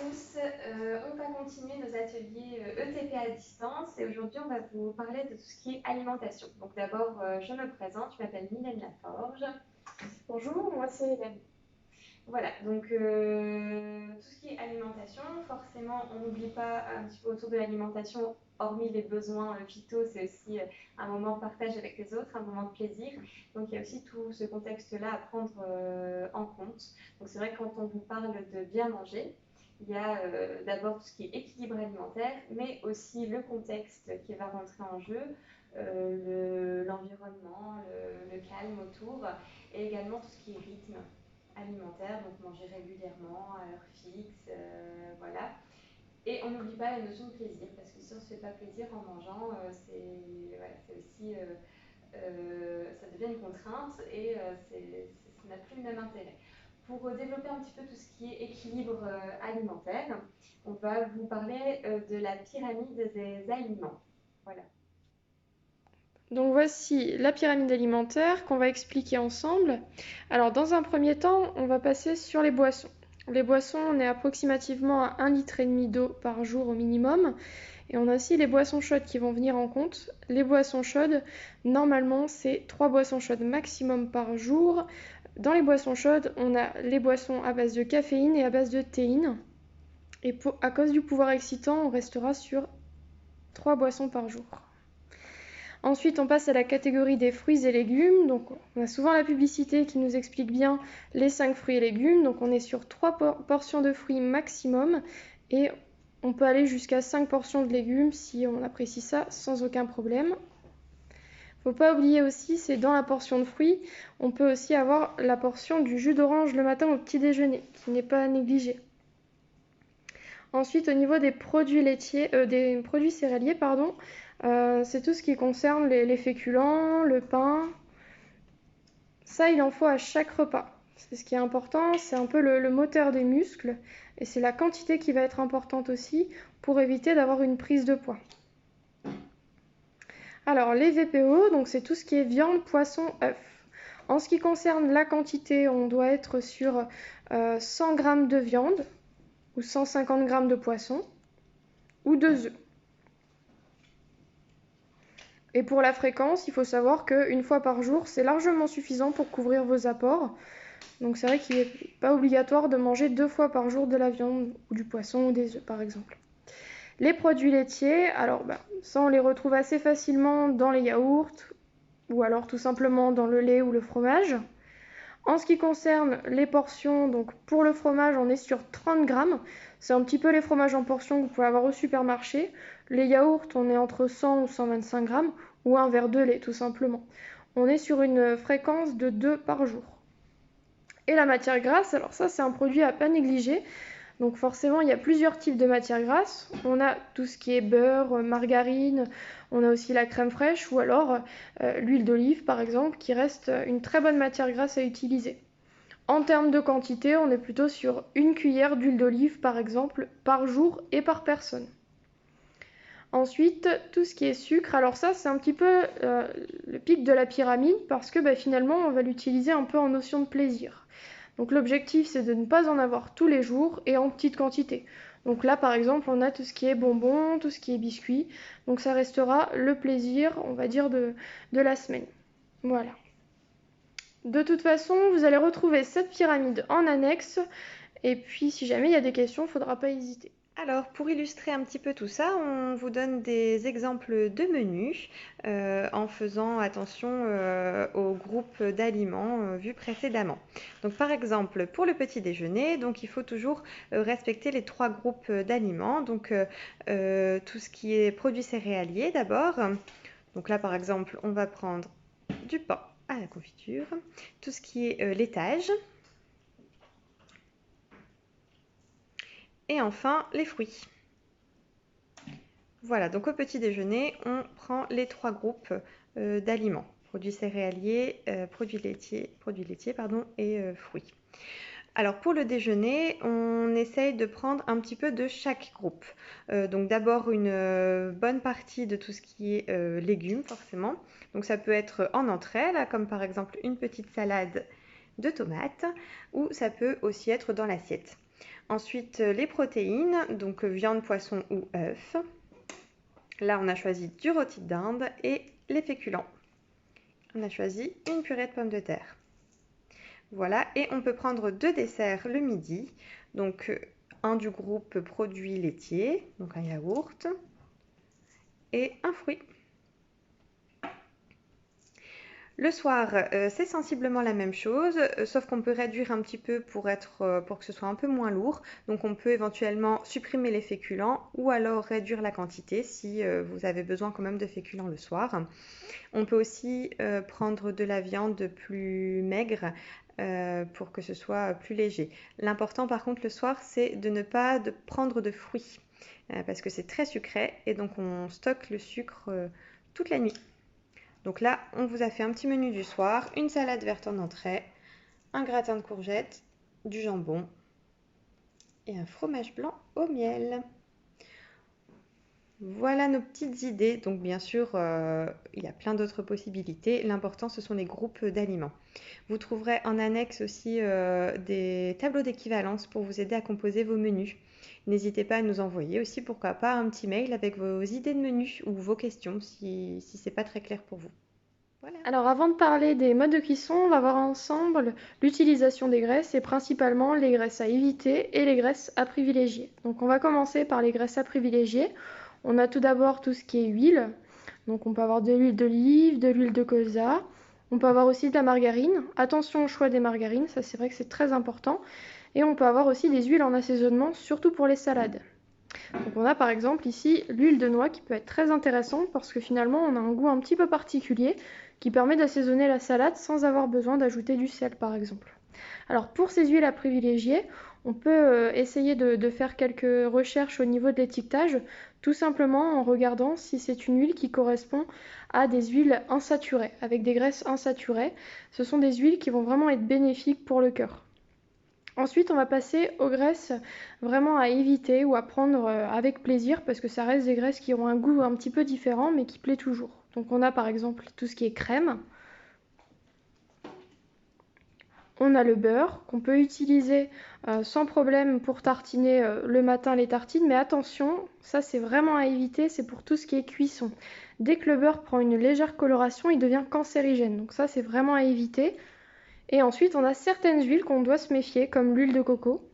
tous, on va continuer nos ateliers ETP à distance et aujourd'hui on va vous parler de tout ce qui est alimentation. Donc d'abord je me présente, je m'appelle Mylène Laforge. Bonjour, moi c'est Hélène. Voilà, donc tout ce qui est alimentation, forcément on n'oublie pas un petit peu autour de l'alimentation, hormis les besoins vitaux, c'est aussi un moment de partage avec les autres, un moment de plaisir. Donc il y a aussi tout ce contexte-là à prendre en compte. Donc c'est vrai que quand on vous parle de bien manger, il y a d'abord tout ce qui est équilibre alimentaire, mais aussi le contexte qui va rentrer en jeu, l'environnement, le calme autour, et également tout ce qui est rythme alimentaire, donc manger régulièrement, à heure fixe, voilà. Et on n'oublie pas la notion de plaisir, parce que si on ne se fait pas plaisir en mangeant, voilà, c'est aussi, ça devient une contrainte et ça n'a plus le même intérêt. Pour développer un petit peu tout ce qui est équilibre alimentaire, on va vous parler de la pyramide des aliments. Voilà. Donc voici la pyramide alimentaire qu'on va expliquer ensemble. Alors dans un premier temps, on va passer sur les boissons. Les boissons, on est approximativement à 1,5 litre d'eau par jour au minimum. Et on a aussi les boissons chaudes qui vont venir en compte. Les boissons chaudes, normalement, c'est 3 boissons chaudes maximum par jour. Dans les boissons chaudes, on a les boissons à base de caféine et à base de théine. Et à cause du pouvoir excitant, on restera sur 3 boissons par jour. Ensuite, on passe à la catégorie des fruits et légumes. Donc, on a souvent la publicité qui nous explique bien les 5 fruits et légumes. Donc, on est sur 3 portions de fruits maximum et on peut aller jusqu'à 5 portions de légumes si on apprécie ça sans aucun problème. Faut pas oublier aussi, c'est dans la portion de fruits, on peut aussi avoir la portion du jus d'orange le matin au petit déjeuner, qui n'est pas à négliger. Ensuite, au niveau des produits laitiers, des produits céréaliers, pardon, c'est tout ce qui concerne les féculents, le pain. Ça, il en faut à chaque repas. C'est ce qui est important, c'est un peu le moteur des muscles et c'est la quantité qui va être importante aussi pour éviter d'avoir une prise de poids. Alors, les VPO, donc c'est tout ce qui est viande, poisson, œufs. En ce qui concerne la quantité, on doit être sur 100 g de viande ou 150 g de poisson ou 2 œufs. Et pour la fréquence, il faut savoir qu'une fois par jour, c'est largement suffisant pour couvrir vos apports. Donc c'est vrai qu'il n'est pas obligatoire de manger 2 fois par jour de la viande ou du poisson ou des œufs par exemple. Les produits laitiers, alors ça on les retrouve assez facilement dans les yaourts ou alors tout simplement dans le lait ou le fromage. En ce qui concerne les portions, donc pour le fromage, on est sur 30 grammes. C'est un petit peu les fromages en portions que vous pouvez avoir au supermarché. Les yaourts, on est entre 100 ou 125 grammes, ou un verre de lait tout simplement. On est sur une fréquence de 2 par jour. Et la matière grasse, alors ça c'est un produit à pas négliger. Donc forcément, il y a plusieurs types de matières grasses. On a tout ce qui est beurre, margarine, on a aussi la crème fraîche ou alors l'huile d'olive par exemple, qui reste une très bonne matière grasse à utiliser. En termes de quantité, on est plutôt sur une cuillère d'huile d'olive par exemple par jour et par personne. Ensuite, tout ce qui est sucre, alors ça c'est un petit peu le pic de la pyramide parce que finalement on va l'utiliser un peu en notion de plaisir. Donc l'objectif c'est de ne pas en avoir tous les jours et en petite quantité. Donc là par exemple on a tout ce qui est bonbons, tout ce qui est biscuits, donc ça restera le plaisir on va dire de la semaine. Voilà. De toute façon vous allez retrouver cette pyramide en annexe et puis si jamais il y a des questions il ne faudra pas hésiter. Alors, pour illustrer un petit peu tout ça, on vous donne des exemples de menus en faisant attention au groupe d'aliments vus précédemment. Donc, par exemple, pour le petit déjeuner, donc, il faut toujours respecter les 3 groupes d'aliments. Donc, tout ce qui est produits céréaliers d'abord. Donc là, par exemple, on va prendre du pain à la confiture. Tout ce qui est laitage. Et enfin, les fruits. Voilà, donc au petit déjeuner, on prend les 3 groupes d'aliments. Produits céréaliers, produits laitiers et fruits. Alors pour le déjeuner, on essaye de prendre un petit peu de chaque groupe. Donc d'abord une bonne partie de tout ce qui est légumes forcément. Donc ça peut être en entrée, là, comme par exemple une petite salade de tomates, ou ça peut aussi être dans l'assiette. Ensuite, les protéines, donc viande, poisson ou œuf. Là, on a choisi du rôti de dinde et les féculents. On a choisi une purée de pommes de terre. Voilà, et on peut prendre 2 desserts le midi. Donc, un du groupe produits laitiers, donc un yaourt, et un fruit. Le soir, c'est sensiblement la même chose, sauf qu'on peut réduire un petit peu pour que ce soit un peu moins lourd. Donc on peut éventuellement supprimer les féculents ou alors réduire la quantité si vous avez besoin quand même de féculents le soir. On peut aussi prendre de la viande plus maigre pour que ce soit plus léger. L'important par contre le soir, c'est de ne pas prendre de fruits parce que c'est très sucré et donc on stocke le sucre toute la nuit. Donc là, on vous a fait un petit menu du soir, une salade verte en entrée, un gratin de courgettes, du jambon et un fromage blanc au miel. Voilà nos petites idées. Donc bien sûr, il y a plein d'autres possibilités. L'important, ce sont les groupes d'aliments. Vous trouverez en annexe aussi des tableaux d'équivalence pour vous aider à composer vos menus. N'hésitez pas à nous envoyer aussi, pourquoi pas, un petit mail avec vos idées de menus ou vos questions si ce n'est pas très clair pour vous. Voilà. Alors avant de parler des modes de cuisson, on va voir ensemble l'utilisation des graisses et principalement les graisses à éviter et les graisses à privilégier. Donc on va commencer par les graisses à privilégier. On a tout d'abord tout ce qui est huile. Donc on peut avoir de l'huile d'olive, de l'huile de colza. On peut avoir aussi de la margarine. Attention au choix des margarines, ça c'est vrai que c'est très important. Et on peut avoir aussi des huiles en assaisonnement, surtout pour les salades. Donc on a par exemple ici l'huile de noix qui peut être très intéressante parce que finalement on a un goût un petit peu particulier qui permet d'assaisonner la salade sans avoir besoin d'ajouter du sel par exemple. Alors pour ces huiles à privilégier, on peut essayer de faire quelques recherches au niveau de l'étiquetage, tout simplement en regardant si c'est une huile qui correspond à des huiles insaturées, avec des graisses insaturées. Ce sont des huiles qui vont vraiment être bénéfiques pour le cœur. Ensuite, on va passer aux graisses vraiment à éviter ou à prendre avec plaisir parce que ça reste des graisses qui ont un goût un petit peu différent mais qui plaît toujours. Donc on a par exemple tout ce qui est crème. On a le beurre qu'on peut utiliser sans problème pour tartiner le matin les tartines, mais attention, ça c'est vraiment à éviter, c'est pour tout ce qui est cuisson. Dès que le beurre prend une légère coloration, il devient cancérigène, donc ça c'est vraiment à éviter. Et ensuite, on a certaines huiles qu'on doit se méfier, comme l'huile de coco.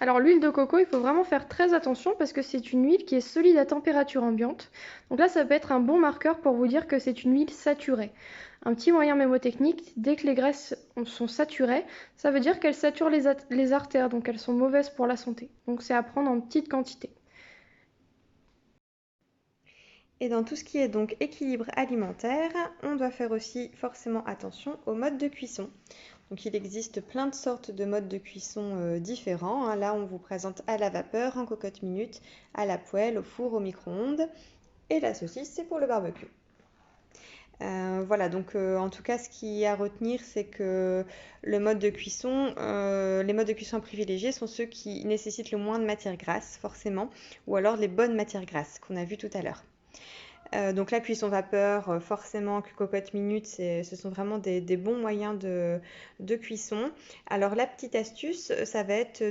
Alors l'huile de coco, il faut vraiment faire très attention parce que c'est une huile qui est solide à température ambiante. Donc là, ça peut être un bon marqueur pour vous dire que c'est une huile saturée. Un petit moyen mémotechnique, dès que les graisses sont saturées, ça veut dire qu'elles saturent les artères, donc elles sont mauvaises pour la santé. Donc c'est à prendre en petite quantité. Et dans tout ce qui est donc équilibre alimentaire, on doit faire aussi forcément attention au mode de cuisson. Donc il existe plein de sortes de modes de cuisson différents. Là, on vous présente à la vapeur, en cocotte minute, à la poêle, au four, au micro-ondes. Et la saucisse, c'est pour le barbecue. Voilà, donc en tout cas, ce qu'il y a à retenir, c'est que les modes de cuisson privilégiés sont ceux qui nécessitent le moins de matière grasse, forcément, ou alors les bonnes matières grasses qu'on a vues tout à l'heure. Donc la cuisson vapeur, forcément, cocotte minute, ce sont vraiment des bons moyens de cuisson. Alors la petite astuce, ça va être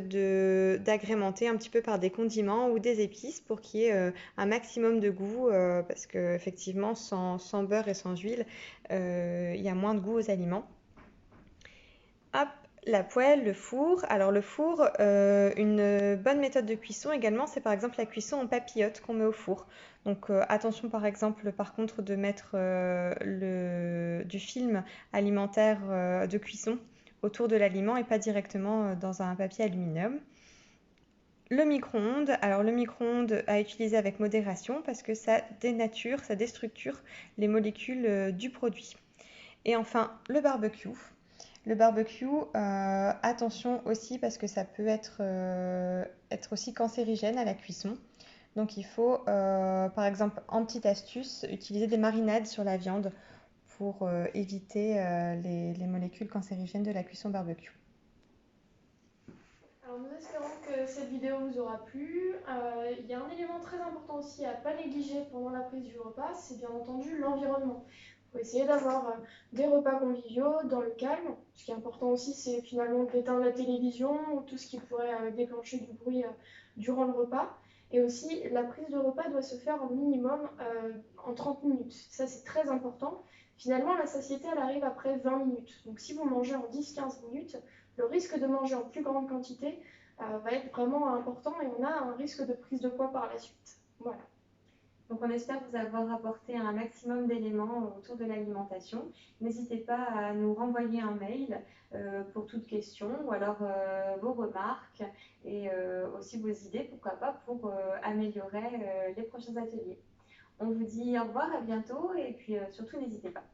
d'agrémenter un petit peu par des condiments ou des épices pour qu'il y ait un maximum de goût, parce qu'effectivement, sans beurre et sans huile, il y a moins de goût aux aliments. Hop, la poêle, le four. Alors le four, une bonne méthode de cuisson également, c'est par exemple la cuisson en papillote qu'on met au four. Donc attention par exemple par contre de mettre du film alimentaire de cuisson autour de l'aliment et pas directement dans un papier aluminium. Le micro-ondes, alors le micro-ondes à utiliser avec modération parce que ça dénature, ça déstructure les molécules du produit. Et enfin le barbecue. Le barbecue, attention aussi parce que ça peut être aussi cancérigène à la cuisson. Donc il faut, par exemple, en petite astuce, utiliser des marinades sur la viande pour éviter les molécules cancérigènes de la cuisson barbecue. Alors nous espérons que cette vidéo vous aura plu. Il y a un élément très important aussi à ne pas négliger pendant la prise du repas, c'est bien entendu l'environnement. faut essayer d'avoir des repas conviviaux dans le calme. Ce qui est important aussi, c'est finalement d'éteindre la télévision ou tout ce qui pourrait déclencher du bruit durant le repas. Et aussi, la prise de repas doit se faire au minimum en 30 minutes. Ça, c'est très important. Finalement, la satiété, elle arrive après 20 minutes. Donc, si vous mangez en 10-15 minutes, le risque de manger en plus grande quantité va être vraiment important et on a un risque de prise de poids par la suite. Voilà. Donc on espère vous avoir apporté un maximum d'éléments autour de l'alimentation. N'hésitez pas à nous renvoyer un mail pour toute question ou alors vos remarques et aussi vos idées, pourquoi pas, pour améliorer les prochains ateliers. On vous dit au revoir, à bientôt et puis surtout n'hésitez pas.